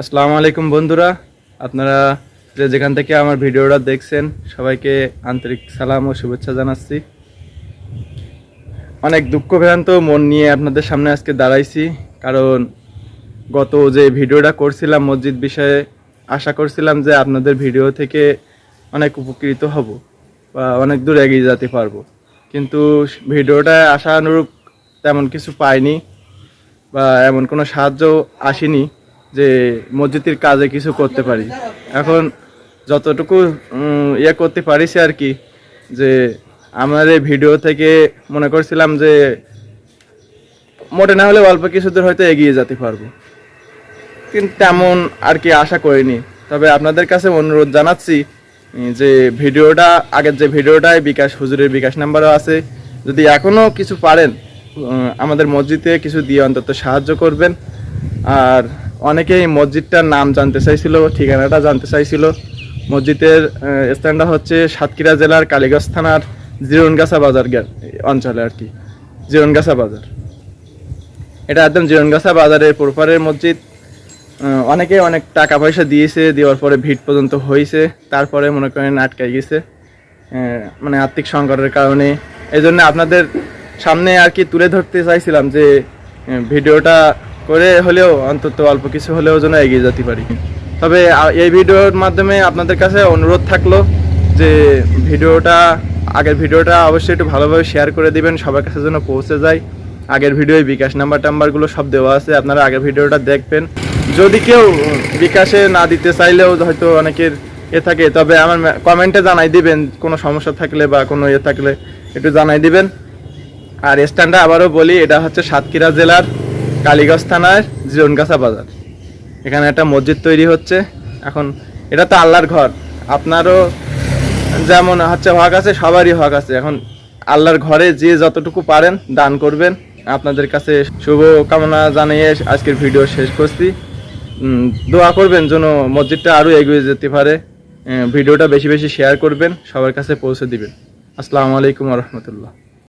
আসসালামু আলাইকুম বন্ধুরা, আপনারা যেখান থেকে আমার ভিডিওটা দেখছেন সবাইকে আন্তরিক সালাম ও শুভেচ্ছা জানাচ্ছি। অনেক দুঃখভ্রান্ত মন নিয়ে আপনাদের সামনে আজকে দাঁড়াইছি, কারণ গত যে ভিডিওটা করছিলাম মসজিদ বিষয়ে আশা করছিলাম যে আপনাদের ভিডিও থেকে অনেক উপকৃত হব বা অনেক দূর এগিয়ে যেতে পারবো, কিন্তু ভিডিওটা আশানুরূপ তেমন কিছু পাইনি বা এমন কোনো সাহায্য আসেনি যে মসজিদের কাজে কিছু করতে পারি। এখন যতটুকু করতে পারিছি আর কি, যে আমার এই ভিডিও থেকে মনে করছিলাম যে মোটে না হলে অল্প কিছু দূর হয়তো এগিয়ে যেতে পারবো, কিন্তু তেমন আর কি আশা করিনি। তবে আপনাদের কাছে অনুরোধ জানাচ্ছি যে ভিডিওটা, আগের যে ভিডিওটায় বিকাশ হুজুরের বিকাশ নাম্বারও আছে, যদি এখনও কিছু পারেন আমাদের মসজিদে কিছু দিয়ে অন্তত সাহায্য করবেন। আর অনেকেই মসজিদটার নাম জানতে চাইছিল, ঠিকানাটা জানতে চাইছিল। মসজিদের স্থানটা হচ্ছে সাতক্ষীরা জেলার কালীগঞ্জ থানার জিরনগাছা বাজার অঞ্চলে আর কি, জিরনগাছা বাজার। এটা একদম জিরনগাছা বাজারের প্রপারের মসজিদ। অনেকে অনেক টাকা পয়সা দিয়েছে, দেওয়ার পরে ভিড় পর্যন্ত হয়েছে, তারপরে মনে করেন আটকাই গেছে মানে আর্থিক সংকটের কারণে। এই জন্য আপনাদের সামনে আর কি তুলে ধরতে চাইছিলাম যে ভিডিওটা করে হলেও অন্তত অল্প কিছু হলেও যেন এগিয়ে যেতে পারি। তবে এই ভিডিওর মাধ্যমে আপনাদের কাছে অনুরোধ থাকলো যে আগের ভিডিওটা অবশ্যই একটু ভালোভাবে শেয়ার করে দিবেন, সবার কাছে যেন পৌঁছে যায়। আগের ভিডিওয় বিকাশ টাম্বারগুলো সব দেওয়া আছে, আপনারা আগের ভিডিওটা দেখবেন। যদি কেউ বিকাশে না দিতে চাইলেও হয়তো অনেকের থাকে, তবে আমার কমেন্টে জানাই দিবেন কোনো সমস্যা থাকলে বা কোনো থাকলে একটু জানাই দিবেন। আর স্ট্যান্ডটা আবারও বলি, এটা হচ্ছে সাতক্ষীরা জেলার কালীগঞ্জ থানার জিরনগাছা বাজার। এখানে একটা মসজিদ তৈরি হচ্ছে। এখন এটা তো আল্লাহর ঘর, আপনারও যেমন হচ্ছে হক আছে, সবারই হক আছে। এখন আল্লাহর ঘরে যে যতটুকু পারেন দান করবেন। আপনাদের কাছে শুভ কামনা জানিয়ে আজকের ভিডিও শেষ করছি। দোয়া করবেন যেন মসজিদটা আরও এগিয়ে যেতে পারে। ভিডিওটা বেশি বেশি শেয়ার করবেন, সবার কাছে পৌঁছে দিবেন। আসসালামু আলাইকুম ওয়া রাহমাতুল্লাহ।